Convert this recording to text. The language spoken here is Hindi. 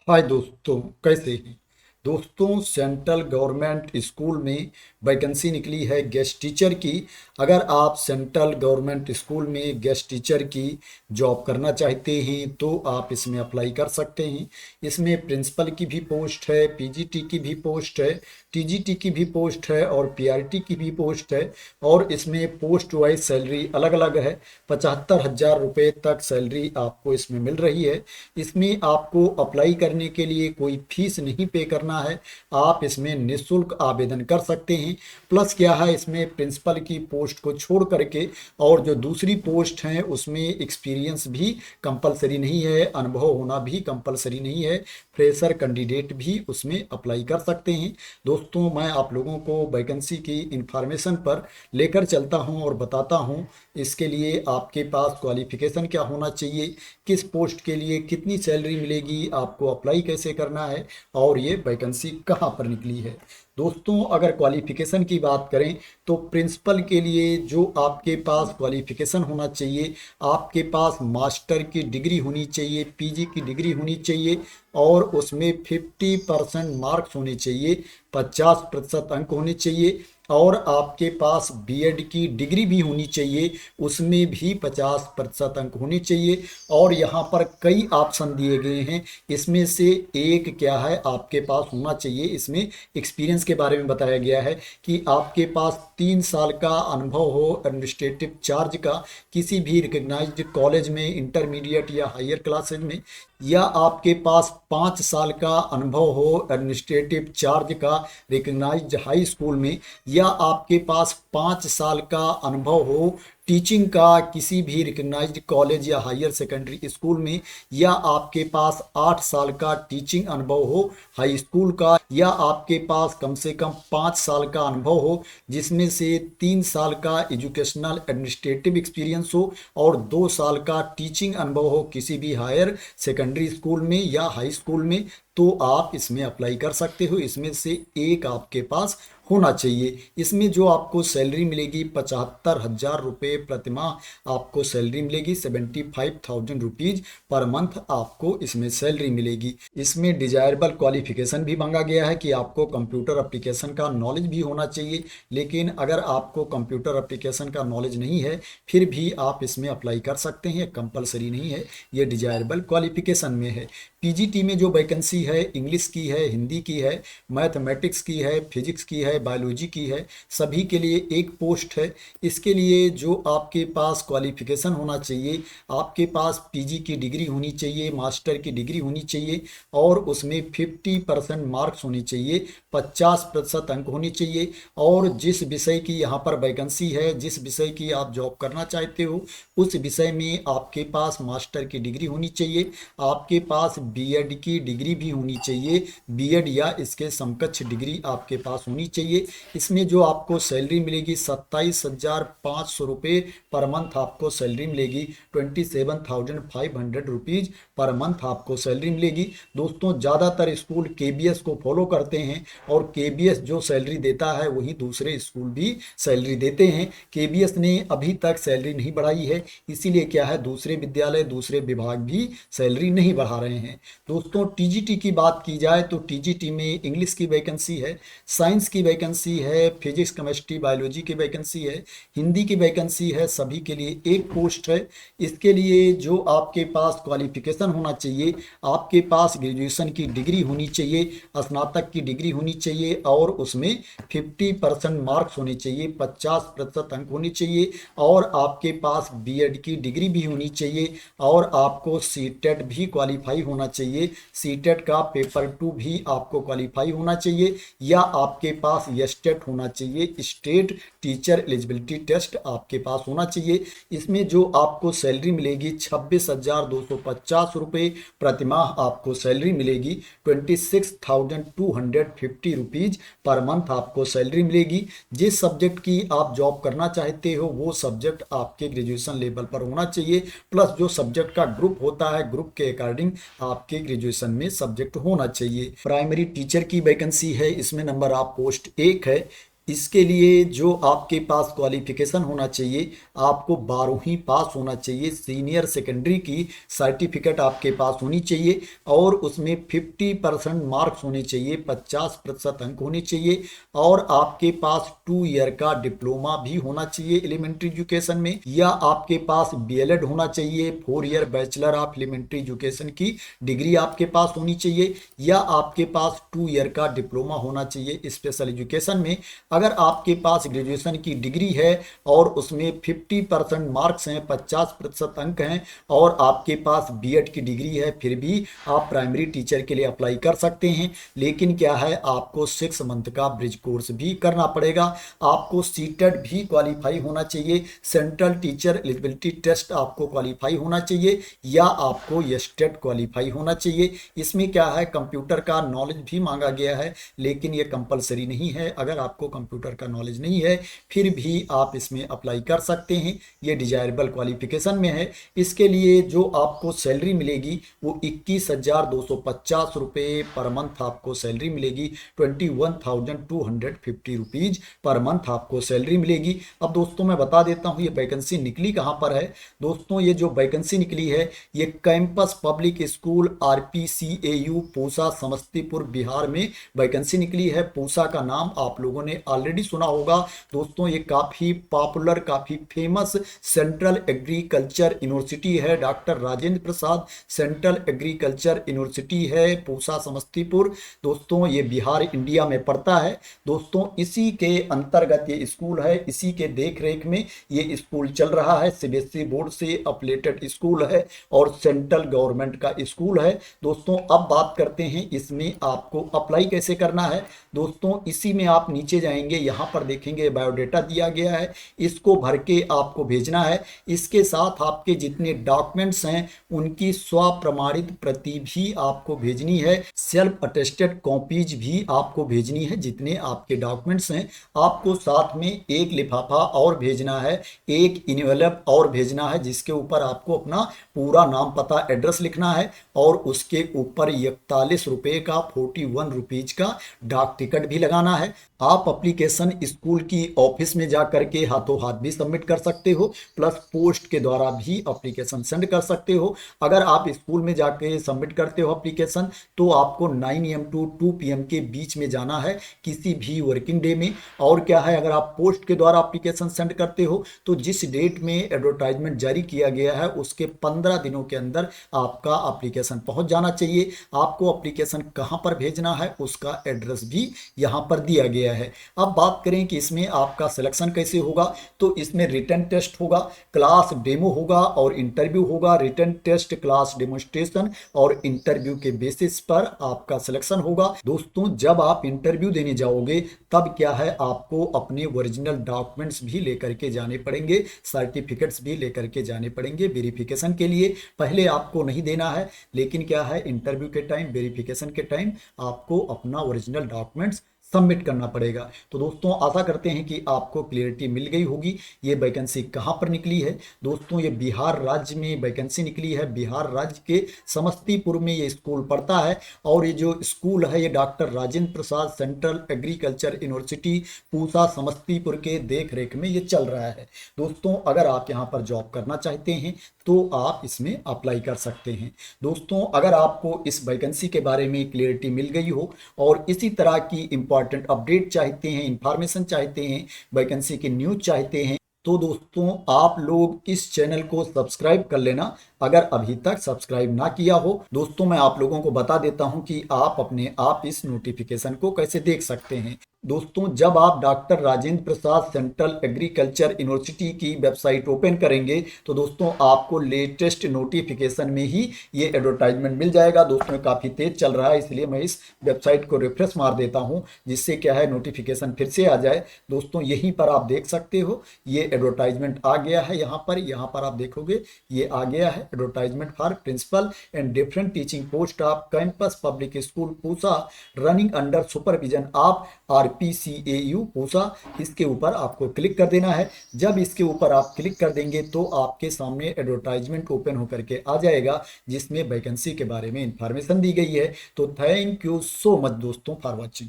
हाय दोस्तों, कैसे हैं। दोस्तों, सेंट्रल गवर्नमेंट स्कूल में वैकेंसी निकली है गेस्ट टीचर की। अगर आप सेंट्रल गवर्नमेंट स्कूल में गेस्ट टीचर की जॉब करना चाहते हैं तो आप इसमें अप्लाई कर सकते हैं। इसमें प्रिंसिपल की भी पोस्ट है, पीजीटी की भी पोस्ट है, टीजीटी की भी पोस्ट है और पीआरटी की भी पोस्ट है। और इसमें पोस्ट वाइज सैलरी अलग अलग है। 75,000 रुपये तक सैलरी आपको इसमें मिल रही है। इसमें आपको अप्लाई करने के लिए कोई फीस नहीं पे करना है। आप इसमें निःशुल्क आवेदन कर सकते हैं। प्लस क्या है, इसमें प्रिंसिपल की पोस्ट को छोड़ करके और जो दूसरी पोस्ट हैं उसमें एक्सपीरियंस भी कंपलसरी नहीं है, अनुभव होना भी कंपलसरी नहीं है। फ्रेशर कैंडिडेट भी उसमें अप्लाई कर सकते हैं। दोस्तों, मैं आप लोगों को वैकेंसी की इंफॉर्मेशन पर लेकर चलता हूं और बताता हूं। इसके लिए आपके पास क्वालिफिकेशन क्या होना चाहिए, किस पोस्ट के लिए कितनी सैलरी मिलेगी, आपको अप्लाई कैसे करना है और ये वैकेंसी कहाँ पर निकली है। दोस्तों, अगर क्वालिफिकेशन की बात करें तो प्रिंसिपल के लिए जो आपके पास क्वालिफिकेशन होना चाहिए, आपके पास मास्टर की डिग्री होनी चाहिए, पीजी की डिग्री होनी चाहिए और उसमें 50% मार्क्स होने चाहिए, 50% अंक होने चाहिए। और आपके पास बीएड की डिग्री भी होनी चाहिए, उसमें भी 50% अंक होने चाहिए। और यहाँ पर कई ऑप्शन दिए गए हैं, इसमें से एक क्या है आपके पास होना चाहिए। इसमें एक्सपीरियंस के बारे में बताया गया है कि आपके पास 3 साल का अनुभव हो एडमिनिस्ट्रेटिव चार्ज का, किसी भी रिकग्नाइज्ड कॉलेज में, इंटरमीडिएट या हायर क्लासेज में, या आपके पास 5 साल का अनुभव हो एडमिनिस्ट्रेटिव चार्ज का रिकग्नाइज्ड हाई स्कूल में, या आपके पास 5 साल का अनुभव हो टीचिंग का किसी भी रिकग्नाइज्ड कॉलेज या हायर सेकेंडरी स्कूल में, या आपके पास 8 साल का टीचिंग अनुभव हो हाई स्कूल का, या आपके पास कम से कम 5 साल का अनुभव हो जिसमें से 3 साल का एजुकेशनल एडमिनिस्ट्रेटिव एक्सपीरियंस हो और 2 साल का टीचिंग अनुभव हो किसी भी हायर सेकेंडरी स्कूल में या हाई स्कूल में, तो आप इसमें अप्लाई कर सकते हो। इसमें से एक आपके पास होना चाहिए। इसमें जो आपको सैलरी मिलेगी 75,000 रुपये प्रतिमाह आपको सैलरी मिलेगी, 75,000 रुपीज़ पर मंथ आपको इसमें सैलरी मिलेगी। इसमें डिजायरेबल क्वालिफिकेशन भी मांगा गया है कि आपको कंप्यूटर एप्लीकेशन का नॉलेज भी होना चाहिए। लेकिन अगर आपको कंप्यूटर एप्लीकेशन का नॉलेज नहीं है फिर भी आप इसमें अप्लाई कर सकते हैं, कंपलसरी नहीं है, ये डिजायरेबल क्वालिफिकेशन में है। पीजीटी में जो वैकेंसी है इंग्लिश की है, हिंदी की है, मैथमेटिक्स की है, फिजिक्स की है, बायोलॉजी की है, सभी के लिए एक पोस्ट है। इसके लिए जो आपके पास क्वालिफिकेशन होना चाहिए, आपके पास पीजी की डिग्री होनी चाहिए, मास्टर की डिग्री होनी चाहिए और उसमें 50% मार्क्स होने चाहिए, 50% अंक होने चाहिए। और जिस विषय की यहाँ पर वैकेंसी है, जिस विषय की आप जॉब करना चाहते हो उस विषय में आपके पास मास्टर की डिग्री होनी चाहिए, आपके पास बीएड की डिग्री भी होनी चाहिए, बीएड या इसके समकक्ष डिग्री आपके पास होनी चाहिए। इसमें जो आपको सैलरी मिलेगी 27,500 रुपये पर मंथ आपको सैलरी मिलेगी, 27,500 रुपीज़ पर मंथ आपको सैलरी मिलेगी। दोस्तों, ज़्यादातर स्कूल केबीएस को फॉलो करते हैं और केबीएस जो सैलरी देता है वही दूसरे स्कूल भी सैलरी देते हैं। केबीएस ने अभी तक सैलरी नहीं बढ़ाई है, इसीलिए क्या है दूसरे विद्यालय दूसरे विभाग भी सैलरी नहीं बढ़ा रहे हैं। दोस्तों, टीजीटी की बात की जाए तो टीजीटी में इंग्लिश की वैकेंसी है, साइंस की वैकेंसी है, फिजिक्स केमिस्ट्री बायोलॉजी की वैकेंसी है, हिंदी की वैकेंसी है, सभी के लिए एक पोस्ट है। इसके लिए जो आपके पास क्वालिफिकेशन होना चाहिए, आपके पास ग्रेजुएशन की डिग्री होनी चाहिए, स्नातक की डिग्री होनी चाहिए और उसमें 50% मार्क्स होने चाहिए, 50% अंक होने चाहिए और आपके पास बीएड की डिग्री भी होनी चाहिए और आपको सीटेट भी क्वालिफाई होना चाहिए, सीटेट का पेपर 2 भी आपको क्वालिफाई होना चाहिए, या आपके पास एस्टेट होना चाहिए, स्टेट टीचर एलिजिबिलिटी टेस्ट आपके पास होना चाहिए। इसमें जो आपको सैलरी मिलेगी 26,250 रुपये प्रतिमाह आपको सैलरी मिलेगी, 26,250 रुपीज़ पर मंथ आपको सैलरी मिलेगी। जिस सब्जेक्ट की आप जॉब करना चाहते हो वो सब्जेक्ट आपके ग्रेजुएशन लेवल पर होना चाहिए, प्लस जो सब्जेक्ट का ग्रुप होता है ग्रुप के अकॉर्डिंग आपके ग्रेजुएशन में सब्जेक्ट होना चाहिए। प्राइमरी टीचर की वैकेंसी है, इसमें नंबर ऑफ पोस्ट 1 है। इसके लिए जो आपके पास क्वालिफिकेशन होना चाहिए, आपको 12वीं पास होना चाहिए, सीनियर सेकेंडरी की सर्टिफिकेट आपके पास होनी चाहिए और उसमें 50% मार्क्स होने चाहिए, 50% अंक होने चाहिए और आपके पास 2 ईयर का डिप्लोमा भी होना चाहिए एलिमेंट्री एजुकेशन में, या आपके पास बीएलएड होना चाहिए, 4 year bachelor of elementary education की डिग्री आपके पास होनी चाहिए, या आपके पास 2 ईयर का डिप्लोमा होना चाहिए स्पेशल एजुकेशन में। अगर आपके पास ग्रेजुएशन की डिग्री है और उसमें 50% मार्क्स हैं, 50% अंक हैं और आपके पास बीएड की डिग्री है, फिर भी आप प्राइमरी टीचर के लिए अप्लाई कर सकते हैं। लेकिन क्या है, आपको 6 मंथ का ब्रिज कोर्स भी करना पड़ेगा, आपको सीटेट भी क्वालिफाई होना चाहिए, सेंट्रल टीचर एलिजिबिलिटी टेस्ट आपको क्वालिफाई होना चाहिए, या आपको एस्टेट क्वालिफाई होना चाहिए। इसमें क्या है, कंप्यूटर का नॉलेज भी मांगा गया है, लेकिन ये कंपलसरी नहीं है। अगर आपको कंप्यूटर का नॉलेज नहीं है फिर भी आप इसमें अप्लाई कर सकते हैं, ये डिजायरेबल क्वालिफिकेशन में है। इसके लिए जो आपको सैलरी मिलेगी वो 21,250 रुपये पर मंथ आपको सैलरी मिलेगी, 21,250 रुपीज पर मंथ आपको सैलरी मिलेगी। अब दोस्तों मैं बता देता हूँ ये वैकेंसी निकली कहाँ पर है। दोस्तों ये जो वैकेंसी निकली है ये campus public school RPCAU Pusa Samastipur Bihar में वैकेंसी निकली है। पूसा का नाम आप लोगों ने ऑलरेडी सुना होगा दोस्तों, ये काफ़ी पॉपुलर, काफ़ी फेमस सेंट्रल एग्रीकल्चर यूनिवर्सिटी है, doctor Rajendra Prasad central agriculture university है पूसा समस्तीपुर। दोस्तों ये बिहार इंडिया में पड़ता है। दोस्तों इसी के अंतर्गत ये स्कूल है, इसी के देख रेख में ये स्कूल चल रहा है, सीबीएसई बोर्ड से अपलेटेड स्कूल है और सेंट्रल गवर्नमेंट का स्कूल है। दोस्तों अब बात करते हैं इसमें आपको अप्लाई कैसे करना है। दोस्तों इसी में आप नीचे जाएंगे, यहाँ पर देखेंगे बायोडेटा दिया गया है, इसको भर के आपको भेजना है। इसके साथ आपके जितने डॉक्यूमेंट्स हैं उनकी स्व प्रमाणित प्रति भी आपको भेजनी है, सेल्फ अटेस्टेड कॉपीज भी आपको भेजनी है। जितने आपके डॉक्यूमेंट्स हैं आपको साथ में एक लिफाफा और भेजना है, एक इन्वेलप और भेजना है, जिसके ऊपर आपको अपना पूरा नाम पता एड्रेस लिखना है और उसके ऊपर 41 रुपये का 41 रुपीज का डाक टिकट भी लगाना है। आप एप्लीकेशन स्कूल की ऑफिस में जा करके हाथों हाथ भी सबमिट कर सकते हो, प्लस पोस्ट के द्वारा भी एप्लीकेशन सेंड कर सकते हो। अगर आप स्कूल में जाके सबमिट करते हो एप्लीकेशन तो आपको 9 AM टू 2 PM के बीच में जाना है किसी भी वर्किंग डे में। और क्या है, अगर आप पोस्ट के द्वारा एप्लीकेशन सेंड करते हो तो जिस डेट में एडवर्टाइजमेंट जारी किया गया है उसके 15 दिनों के अंदर आपका एप्लीकेशन पहुंच जाना चाहिए। आपको एप्लीकेशन कहां पर भेजना है उसका एड्रेस भी यहां पर दिया गया है। अब बात करें कि इसमें आपका सिलेक्शन कैसे होगा, तो इसमें रिटन टेस्ट होगा, क्लास डेमो होगा और इंटरव्यू होगा। रिटन टेस्ट, क्लास डेमोस्ट्रेशन और इंटरव्यू के बेसिस पर आपका सिलेक्शन होगा। दोस्तों जब आप इंटरव्यू देने जाओगे तब क्या है, आपको अपने ओरिजिनल डॉक्यूमेंट्स भी लेकर के जाने पड़ेंगे, सर्टिफिकेट्स भी लेकर के जाने पड़ेंगे वेरिफिकेशन के लिए। पहले आपको नहीं देना है, लेकिन क्या है इंटरव्यू के टाइम, वेरिफिकेशन के टाइम आपको अपना ओरिजिनल डॉक्यूमेंट्स सबमिट करना पड़ेगा। तो दोस्तों आशा करते हैं कि आपको क्लियरिटी मिल गई होगी। ये वैकेंसी कहाँ पर निकली है दोस्तों, ये बिहार राज्य में वैकेंसी निकली है। बिहार राज्य के समस्तीपुर में ये स्कूल पड़ता है और ये जो स्कूल है ये doctor Rajendra Prasad central agriculture university Pusa Samastipur के देख रेख में ये चल रहा है। दोस्तों अगर आप यहाँ पर जॉब करना चाहते हैं तो आप इसमें अप्लाई कर सकते हैं। दोस्तों अगर आपको इस वैकेंसी के बारे में क्लियरिटी मिल गई हो और इसी तरह की इंपॉर्टेंट अपडेट चाहते हैं, इंफॉर्मेशन चाहते हैं, वैकेंसी की न्यूज चाहते हैं, तो दोस्तों आप लोग इस चैनल को सब्सक्राइब कर लेना अगर अभी तक सब्सक्राइब ना किया हो। दोस्तों मैं आप लोगों को बता देता हूं कि आप अपने आप इस नोटिफिकेशन को कैसे देख सकते हैं। दोस्तों जब आप doctor Rajendra Prasad central agriculture university की वेबसाइट ओपन करेंगे तो दोस्तों आपको लेटेस्ट नोटिफिकेशन में ही ये एडवर्टाइजमेंट मिल जाएगा। दोस्तों काफ़ी तेज चल रहा है इसलिए मैं इस वेबसाइट को रिफ्रेश मार देता हूँ, जिससे क्या है नोटिफिकेशन फिर से आ जाए। दोस्तों यहीं पर आप देख सकते हो ये एडवर्टाइजमेंट आ गया है, यहाँ पर आप देखोगे ये आ गया है advertisement for principal and different teaching post of campus public school Pusa running under supervision of RPCAU Pusa. इसके ऊपर आपको क्लिक कर देना है। जब इसके ऊपर आप क्लिक कर देंगे तो आपके सामने एडवर्टाइजमेंट ओपन होकर के आ जाएगा जिसमें वैकेंसी के बारे में इंफॉर्मेशन दी गई है। तो थैंक यू सो मच दोस्तों फॉर वॉचिंग।